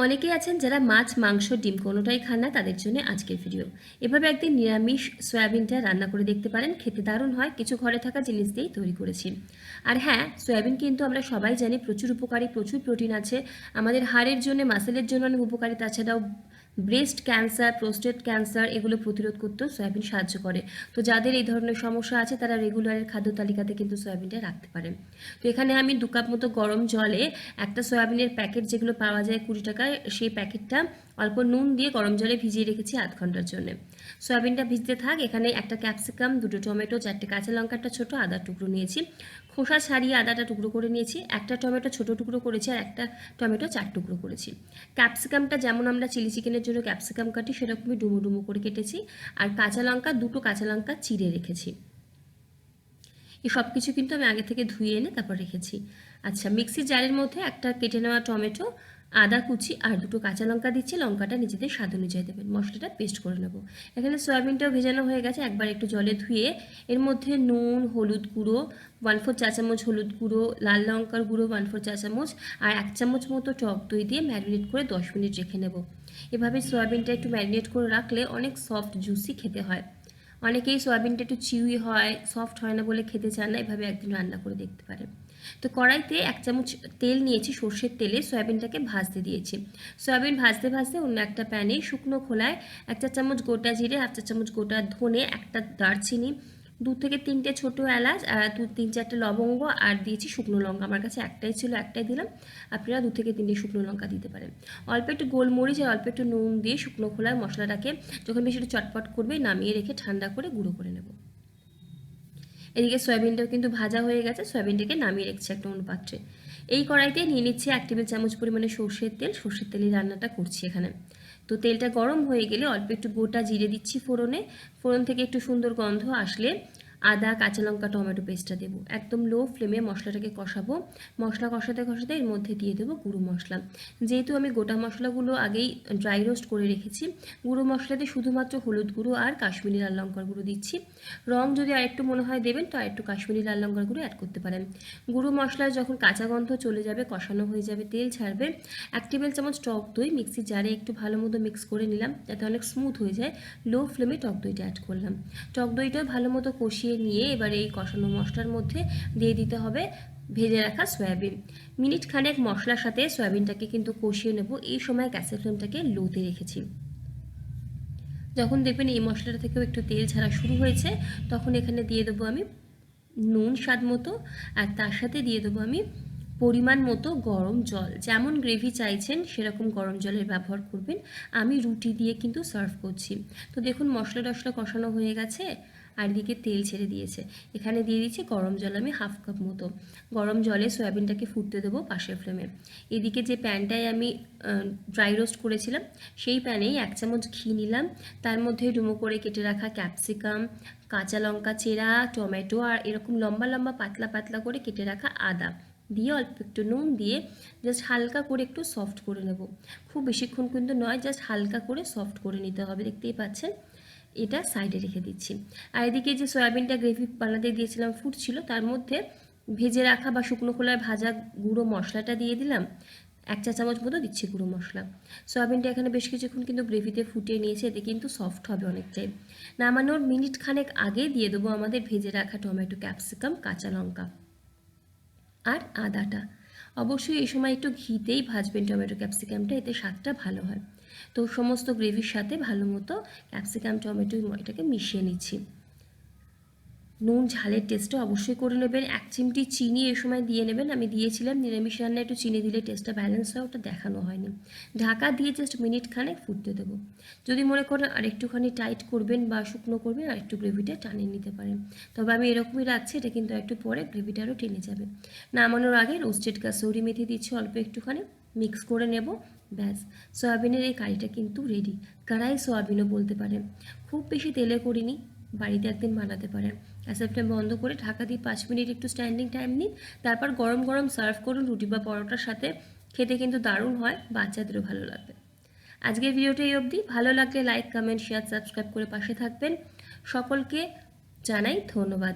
অনেকেই আছেন যারা মাছ, মাংস, ডিম কোনোটাই খান না, তাদের জন্য আজকের ভিডিও। এভাবে একদিন নিরামিষ সয়াবিনটা রান্না করে দেখতে পারেন, খেতে দারুণ হয়। কিছু ঘরে থাকা জিনিস দিয়েই তৈরি করেছি। আর হ্যাঁ, সয়াবিন কিন্তু আমরা সবাই জানি প্রচুর উপকারী, প্রচুর প্রোটিন আছে। আমাদের হাড়ের জন্য, মাসেলের জন্য অনেক উপকারী। তাছাড়াও ব্রেস্ট ক্যান্সার, প্রোস্টেট ক্যান্সার এগুলো প্রতিরোধ করতেও সয়াবিন সাহায্য করে। তো যাদের এই ধরনের সমস্যা আছে তারা রেগুলারের খাদ্য তালিকাতে কিন্তু সয়াবিনটা রাখতে পারেন। তো এখানে আমি 2 কাপ মতো গরম জলে একটা সয়াবিনের প্যাকেট যেগুলো পাওয়া যায় 20 টাকায়, সেই প্যাকেটটা অল্প নুন দিয়ে গরম জলে ভিজিয়ে রেখেছি আধ ঘন্টার জন্য। সয়াবিনটা ভিজতে থাক। এখানে একটা ক্যাপসিকাম, 2টো টমেটো, 4টে কাঁচা লঙ্কা, একটা ছোটো আদার টুকরো নিয়েছি। খোসা ছাড়িয়ে আদাটা টুকরো করে নিয়েছি। একটা টমেটো ছোটো টুকরো করেছি আর একটা টমেটো 4 টুকরো করেছি। ক্যাপসিকামটা যেমন আমরা চিলি চিকেনের জন্য ক্যাপসিকাম কাটি সেরকমই ডুমো ডুমো করে কেটেছি। আর কাঁচা লঙ্কা, 2টো কাঁচা লঙ্কা চিড়ে রেখেছি। এই সব কিছু কিন্তু আমি আগে থেকে ধুয়ে এনে তারপর রেখেছি। আচ্ছা, মিক্সির জারের মধ্যে একটা কেটে নেওয়া টমেটো, আদা কুচি আর 2টো কাঁচা লঙ্কা দিচ্ছি। লঙ্কাটা নিজেদের স্বাদ অনুযায়ী দেবেন। মশলাটা পেস্ট করে নেব। এখানে সয়াবিনটাও ভেজানো হয়ে গেছে। একবার একটু জলে ধুয়ে এর মধ্যে নুন, হলুদ গুঁড়ো 1/4 চা চামচ, হলুদ গুঁড়ো, লাল লঙ্কার গুঁড়ো 1/4 চা চামচ আর 1 চামচ মতো টক দই দিয়ে ম্যারিনেট করে 10 মিনিট রেখে নেব। এভাবে সয়াবিনটা একটু ম্যারিনেট করে রাখলে অনেক সফট জুসি খেতে হয়। অনেকেই সয়াবিনটা একটু চিউই হয়, সফট হয় না বলে খেতে চান না। এভাবে একদিন রান্না করে দেখতে পারেন। তো কড়াইতে 1 চামচ তেল নিয়েছি, সর্ষের তেলে সয়াবিনটাকে ভাজতে দিয়েছি। সয়াবিন ভাজতে ভাজতে অন্য একটা প্যানে শুকনো খোলায় 1 চা চামচ গোটা জিরে, 1 চা চামচ গোটা ধনে, একটা দারচিনি, 2 থেকে 3টে ছোটো এলাচ আর 3-4টে লবঙ্গ আর দিয়েছি শুকনো লঙ্কা। আমার কাছে একটাই ছিল, একটাই দিলাম। আপনারা 2 থেকে 3টে শুকনো লঙ্কা দিতে পারেন। অল্প একটু গোলমরিচ আর অল্প একটু নুন দিয়ে শুকনো খোলায় মশলাটাকে যখন বেশি একটু চটপট করবে নামিয়ে রেখে ঠান্ডা করে গুঁড়ো করে নেব। এদিকে সয়াবিনটাও কিন্তু ভাজা হয়ে গেছে। সয়াবিনটাকে নামিয়ে রেখেছি একটা অন্য পাত্রে। এই কড়াইতে নিয়ে নিচ্ছি 1 টেবিল চামচ পরিমাণে সর্ষের তেল। সর্ষের তেলে রান্নাটা করছি এখানে। তো তেলটা গরম হয়ে গেলে অল্প একটু গোটা জিরে দিচ্ছি ফোড়নে। ফোড়ন থেকে একটু সুন্দর গন্ধ আসলে আদা, কাঁচা লঙ্কা, টমেটো পেস্টটা দেবো। একদম লো ফ্লেমে মশলাটাকে কষাবো। মশলা কষাতে কষাতে এর মধ্যে দিয়ে দেবো গুঁড়ো মশলা। যেহেতু আমি গোটা মশলাগুলো আগেই ড্রাই রোস্ট করে রেখেছি, গুঁড়ো মশলাতে শুধুমাত্র হলুদ গুঁড়ো আর কাশ্মীরি লাল লঙ্কার গুঁড়ো দিচ্ছি। রং যদি আরেকটু মনে হয় দেবেন তো আরেকটু কাশ্মীরি লাল লঙ্কার গুঁড়ো অ্যাড করতে পারেন। গুঁড়ো মশলার যখন কাঁচা গন্ধ চলে যাবে, কষানো হয়ে যাবে, তেল ছাড়বে, 1 টেবিল চামচ টক দই মিক্সির জারে একটু ভালো মতো মিক্স করে নিলাম যাতে অনেক স্মুথ হয়ে যায়। লো ফ্লেমে টক দইটা অ্যাড করলাম। টক দইটাও ভালো মতো কষিয়ে নিয়ে এবার এই কষানো মশলার মধ্যে দিয়ে দিতে হবে ভেজে রাখা সয়াবিন। মিনিট খানেক মশলার সাথে সয়াবিনটাকে কিন্তু কষিয়ে নেব। এই সময় গ্যাসের ফ্লেমটাকে লোতে রেখেছি। যখন দেখবেন এই মশলাটা থেকেও একটু তেল ছাড়া শুরু হয়েছে, তখন এখানে দিয়ে দেবো আমি নুন স্বাদ মতো আর তার সাথে দিয়ে দেবো আমি পরিমাণ মতো গরম জল। যেমন গ্রেভি চাইছেন সেরকম গরম জলের ব্যবহার করবেন। আমি রুটি দিয়ে কিন্তু সার্ভ করছি। তো দেখুন মশলা টশলা কষানো হয়ে গেছে আর এদিকে তেল ছেড়ে দিয়েছে। এখানে দিয়ে দিচ্ছি গরম জল আমি 1/2 কাপ মতো। গরম জলে সয়াবিনটাকে ফুটতে দেবো পাশের ফ্লেমে। এদিকে যে প্যানটায় আমি ড্রাই রোস্ট করেছিলাম সেই প্যানেই 1 চামচ ঘি নিলাম। তার মধ্যে ডুমো করে কেটে রাখা ক্যাপসিকাম, কাঁচা লঙ্কা চেরা, টমেটো আর এরকম লম্বা লম্বা পাতলা পাতলা করে কেটে রাখা আদা দিয়ে অল্প একটু নুন দিয়ে জাস্ট হালকা করে একটু সফট করে নেব। খুব বেশিক্ষণ কিন্তু নয়, জাস্ট হালকা করে সফট করে নিতে হবে। দেখতেই পাচ্ছেন। এটা সাইডে রেখে দিচ্ছি। আর এদিকে যে সয়াবিনটা গ্রেভি বানাতে দিয়েছিলাম ফুটছিল, তার মধ্যে ভেজে রাখা বা শুকনো খোলায় ভাজা গুঁড়ো মশলাটা দিয়ে দিলাম। 1 চা চামচ মতো দিচ্ছি গুঁড়ো মশলা। সয়াবিনটা এখানে বেশ কিছুক্ষণ কিন্তু গ্রেভিতে ফুটিয়ে নিয়েছে, এতে কিন্তু সফট হবে অনেকটাই। নামানোর মিনিট খানেক আগে দিয়ে দেবো আমাদের ভেজে রাখা টমেটো, ক্যাপসিকাম, কাঁচা লঙ্কা আর আদাটা। অবশ্যই এই সময় একটু ঘিতেই ভাজবেন টমেটো ক্যাপসিকামটা, এতে স্বাদটা ভালো হয়। তো সমস্ত গ্রেভির সাথে ভালো মতো ক্যাপসিকাম, টমেটো এটাকে মিশিয়ে নিচ্ছি। নুন ঝালের টেস্টটা অবশ্যই করে নেবেন। 1 চিমটি চিনি এই সময় দিয়ে নেবেন। আমি দিয়েছিলাম নিরামিষ রান্নায় একটু চিনি দিলে টেস্টটা ব্যালেন্স হয়, ওটা দেখানো হয়নি। ঢাকা দিয়ে জাস্ট মিনিট খানেক ফুটতে দেবো। যদি মনে করেন আর একটুখানি টাইট করবেন বা শুকনো করবেন আর একটু গ্রেভিটা টানিয়ে নিতে পারেন। তবে আমি এরকমই রাখছি, এটা কিন্তু একটু পরে গ্রেভিটা আরও টেনে যাবে। নামানোর আগে রোস্টেড কাসুরি মেথি দিচ্ছি অল্প একটুখানি, মিক্স করে নেব। ব্যাস, সয়াবিনের এই কারিটা কিন্তু রেডি। কড়াই সয়াবিনও বলতে পারেন। খুব বেশি তেলে করিনি, বাড়িতে একদিন বানাতে পারেন। গ্যাসের ফ্লেম বন্ধ করে ঢাকা দিয়ে 5 মিনিট একটু স্ট্যান্ডিং টাইম নিন। তারপর গরম গরম সার্ভ করুন রুটি বা পরোটার সাথে। খেতে কিন্তু দারুণ হয়, বাচ্চাদেরও ভালো লাগবে। আজকের ভিডিওটা এই অবধি। ভালো লাগলে লাইক, কমেন্ট, শেয়ার, সাবস্ক্রাইব করে পাশে থাকবেন। সকলকে জানাই ধন্যবাদ।